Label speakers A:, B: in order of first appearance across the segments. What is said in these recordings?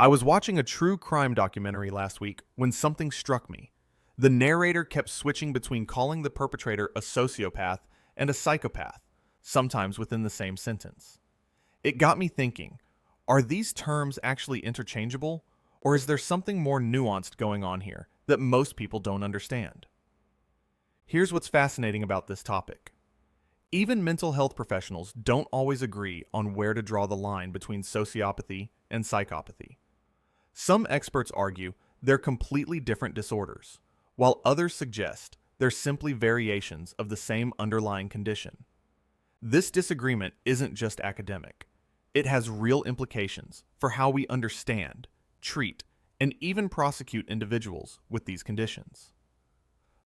A: I was watching a true crime documentary last week when something struck me. The narrator kept switching between calling the perpetrator a sociopath and a psychopath, sometimes within the same sentence. It got me thinking, are these terms actually interchangeable, or is there something more nuanced going on here that most people don't understand? Here's what's fascinating about this topic. Even mental health professionals don't always agree on where to draw the line between sociopathy and psychopathy. Some experts argue they're completely different disorders, while others suggest they're simply variations of the same underlying condition. This disagreement isn't just academic. It has real implications for how we understand, treat, and even prosecute individuals with these conditions.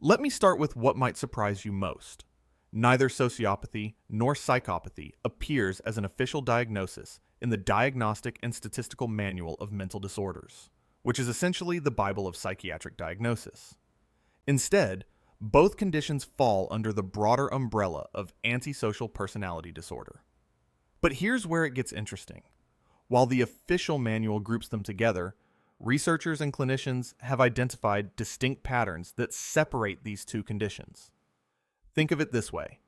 A: Let me start with what might surprise you most. Neither sociopathy nor psychopathy appears as an official diagnosis in the Diagnostic and Statistical Manual of Mental Disorders, which is essentially the Bible of psychiatric diagnosis. Instead, both conditions fall under the broader umbrella of antisocial personality disorder. But here's where it gets interesting. While the official manual groups them together, researchers and clinicians have identified distinct patterns that separate these two conditions. Think of it this way.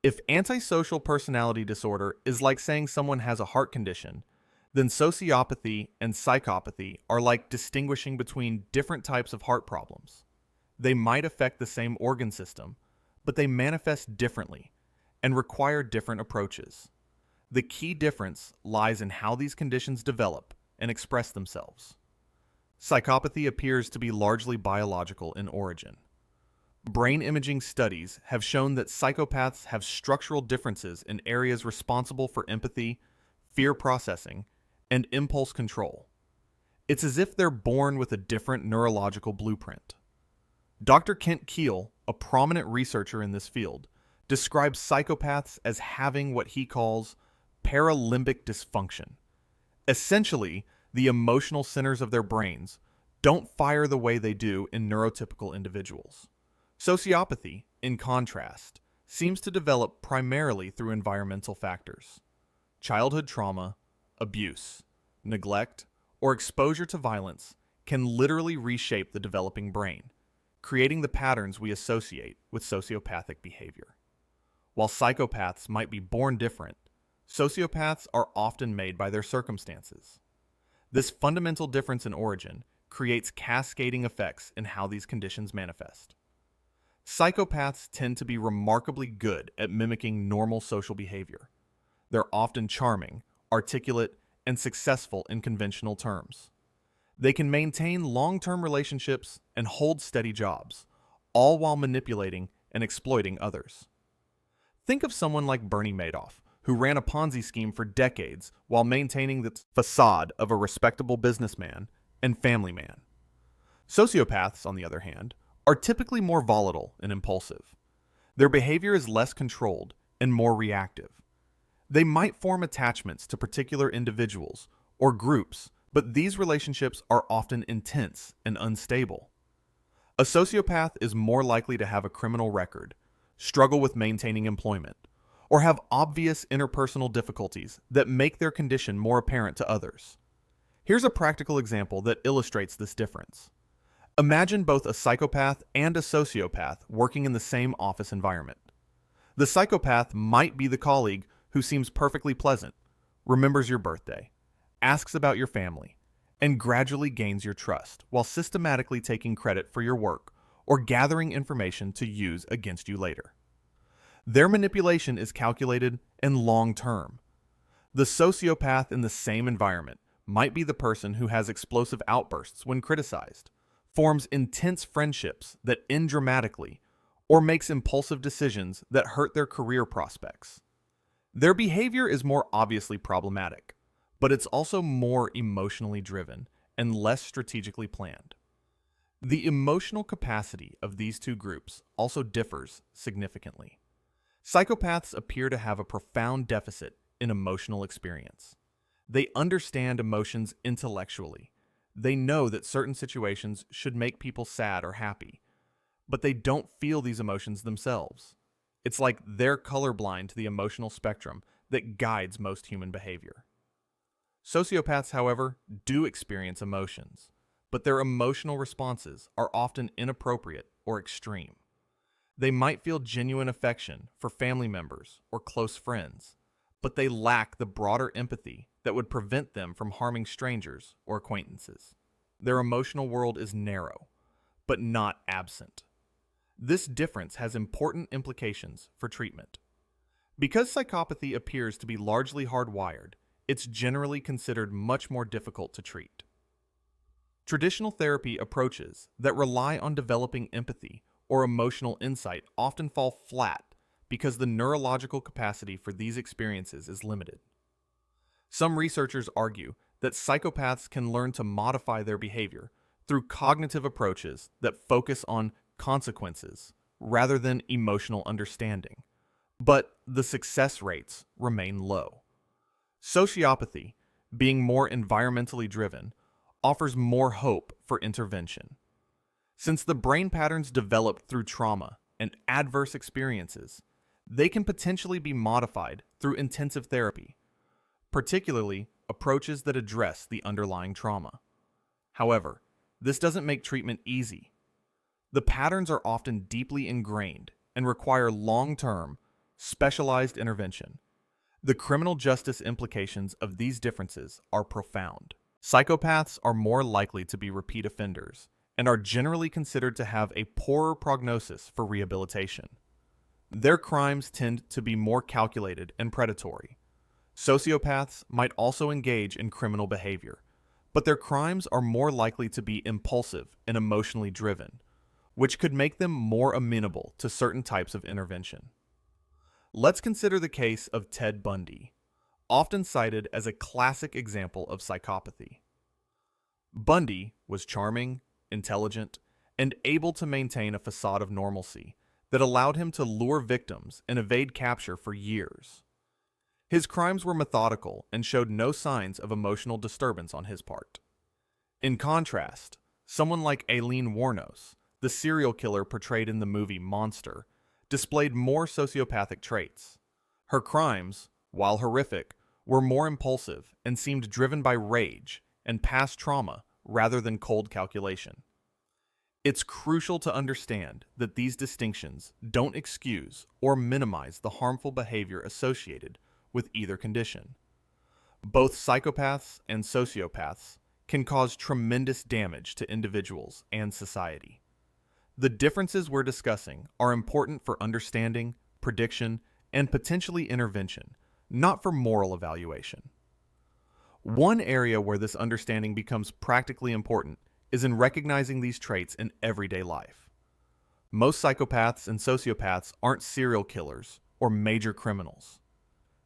A: If antisocial personality disorder is like saying someone has a heart condition, then sociopathy and psychopathy are like distinguishing between different types of heart problems. They might affect the same organ system, but they manifest differently and require different approaches. The key difference lies in how these conditions develop and express themselves. Psychopathy appears to be largely biological in origin. Brain imaging studies have shown that psychopaths have structural differences in areas responsible for empathy, fear processing, and impulse control. It's as if they're born with a different neurological blueprint. Dr. Kent Keel, a prominent researcher in this field, describes psychopaths as having what he calls paralimbic dysfunction. Essentially, the emotional centers of their brains don't fire the way they do in neurotypical individuals. Sociopathy, in contrast, seems to develop primarily through environmental factors. Childhood trauma, abuse, neglect, or exposure to violence can literally reshape the developing brain, creating the patterns we associate with sociopathic behavior. While psychopaths might be born different, sociopaths are often made by their circumstances. This fundamental difference in origin creates cascading effects in how these conditions manifest. Psychopaths tend to be remarkably good at mimicking normal social behavior. They're often charming, articulate, and successful in conventional terms. They can maintain long-term relationships and hold steady jobs, all while manipulating and exploiting others. Think of someone like Bernie Madoff, who ran a Ponzi scheme for decades while maintaining the facade of a respectable businessman and family man. Sociopaths, on the other hand, are typically more volatile and impulsive. Their behavior is less controlled and more reactive. They might form attachments to particular individuals or groups, but these relationships are often intense and unstable. A sociopath is more likely to have a criminal record, struggle with maintaining employment, or have obvious interpersonal difficulties that make their condition more apparent to others. Here's a practical example that illustrates this difference. Imagine both a psychopath and a sociopath working in the same office environment. The psychopath might be the colleague who seems perfectly pleasant, remembers your birthday, asks about your family, and gradually gains your trust while systematically taking credit for your work or gathering information to use against you later. Their manipulation is calculated and long-term. The sociopath in the same environment might be the person who has explosive outbursts when criticized, forms intense friendships that end dramatically, or makes impulsive decisions that hurt their career prospects. Their behavior is more obviously problematic, but it's also more emotionally driven and less strategically planned. The emotional capacity of these two groups also differs significantly. Psychopaths appear to have a profound deficit in emotional experience. They understand emotions intellectually. They know that certain situations should make people sad or happy, but they don't feel these emotions themselves. It's like they're colorblind to the emotional spectrum that guides most human behavior. Sociopaths, however, do experience emotions, but their emotional responses are often inappropriate or extreme. They might feel genuine affection for family members or close friends, but they lack the broader empathy that would prevent them from harming strangers or acquaintances. Their emotional world is narrow, but not absent. This difference has important implications for treatment. Because psychopathy appears to be largely hardwired, it's generally considered much more difficult to treat. Traditional therapy approaches that rely on developing empathy or emotional insight often fall flat because the neurological capacity for these experiences is limited. Some researchers argue that psychopaths can learn to modify their behavior through cognitive approaches that focus on consequences rather than emotional understanding, but the success rates remain low. Sociopathy, being more environmentally driven, offers more hope for intervention. Since the brain patterns developed through trauma and adverse experiences, they can potentially be modified through intensive therapy, particularly approaches that address the underlying trauma. However, this doesn't make treatment easy. The patterns are often deeply ingrained and require long-term, specialized intervention. The criminal justice implications of these differences are profound. Psychopaths are more likely to be repeat offenders and are generally considered to have a poorer prognosis for rehabilitation. Their crimes tend to be more calculated and predatory. Sociopaths might also engage in criminal behavior, but their crimes are more likely to be impulsive and emotionally driven, which could make them more amenable to certain types of intervention. Let's consider the case of Ted Bundy, often cited as a classic example of psychopathy. Bundy was charming, intelligent, and able to maintain a facade of normalcy that allowed him to lure victims and evade capture for years. His crimes were methodical and showed no signs of emotional disturbance on his part. In contrast, someone like Aileen Wuornos, the serial killer portrayed in the movie Monster, displayed more sociopathic traits. Her crimes, while horrific, were more impulsive and seemed driven by rage and past trauma rather than cold calculation. It's crucial to understand that these distinctions don't excuse or minimize the harmful behavior associated with either condition. Both psychopaths and sociopaths can cause tremendous damage to individuals and society. The differences we're discussing are important for understanding, prediction, and potentially intervention, not for moral evaluation. One area where this understanding becomes practically important is in recognizing these traits in everyday life. Most psychopaths and sociopaths aren't serial killers or major criminals.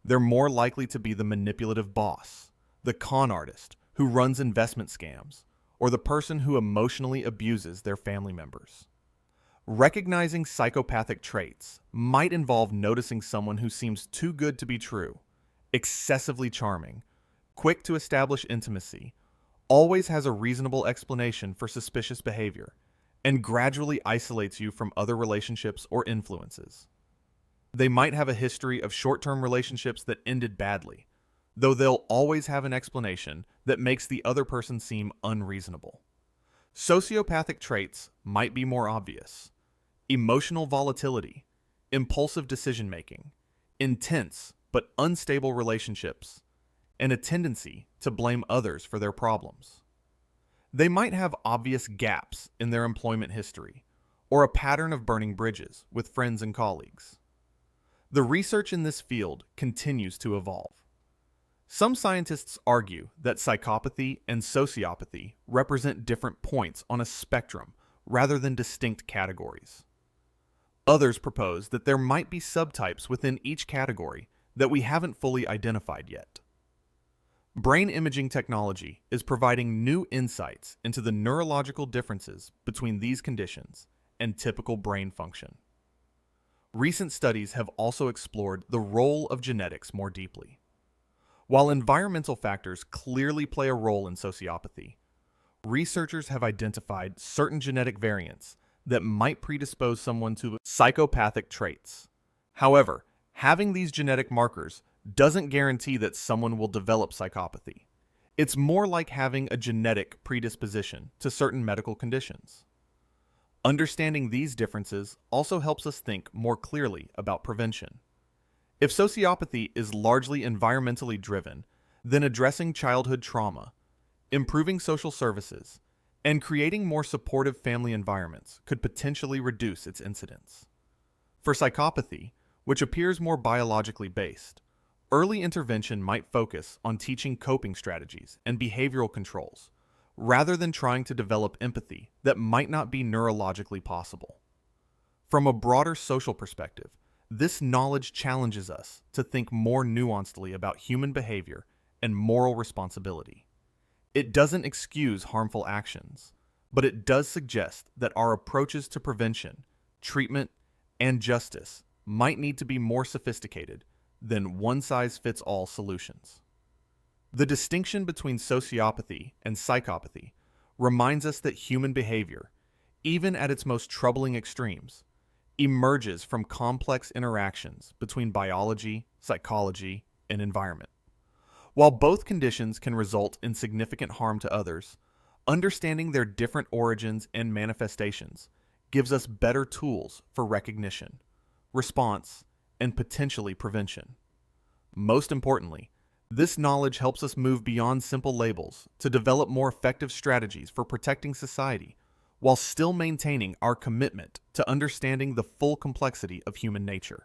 A: They're more likely to be the manipulative boss, the con artist who runs investment scams, or the person who emotionally abuses their family members. Recognizing psychopathic traits might involve noticing someone who seems too good to be true, excessively charming, quick to establish intimacy, always has a reasonable explanation for suspicious behavior, and gradually isolates you from other relationships or influences. They might have a history of short-term relationships that ended badly, though they'll always have an explanation that makes the other person seem unreasonable. Sociopathic traits might be more obvious. Emotional volatility, impulsive decision-making, intense but unstable relationships, and a tendency to blame others for their problems. They might have obvious gaps in their employment history, or a pattern of burning bridges with friends and colleagues. The research in this field continues to evolve. Some scientists argue that psychopathy and sociopathy represent different points on a spectrum rather than distinct categories. Others propose that there might be subtypes within each category that we haven't fully identified yet. Brain imaging technology is providing new insights into the neurological differences between these conditions and typical brain function. Recent studies have also explored the role of genetics more deeply. While environmental factors clearly play a role in sociopathy, researchers have identified certain genetic variants that might predispose someone to psychopathic traits. However, having these genetic markers doesn't guarantee that someone will develop psychopathy. It's more like having a genetic predisposition to certain medical conditions. Understanding these differences also helps us think more clearly about prevention. If sociopathy is largely environmentally driven, then addressing childhood trauma, improving social services, and creating more supportive family environments could potentially reduce its incidence. For psychopathy, which appears more biologically based, early intervention might focus on teaching coping strategies and behavioral controls, rather than trying to develop empathy that might not be neurologically possible. From a broader social perspective, this knowledge challenges us to think more nuancedly about human behavior and moral responsibility. It doesn't excuse harmful actions, but it does suggest that our approaches to prevention, treatment, and justice might need to be more sophisticated than one-size-fits-all solutions. The distinction between sociopathy and psychopathy reminds us that human behavior, even at its most troubling extremes, emerges from complex interactions between biology, psychology, and environment. While both conditions can result in significant harm to others, understanding their different origins and manifestations gives us better tools for recognition, response, and potentially prevention. Most importantly, this knowledge helps us move beyond simple labels to develop more effective strategies for protecting society while still maintaining our commitment to understanding the full complexity of human nature.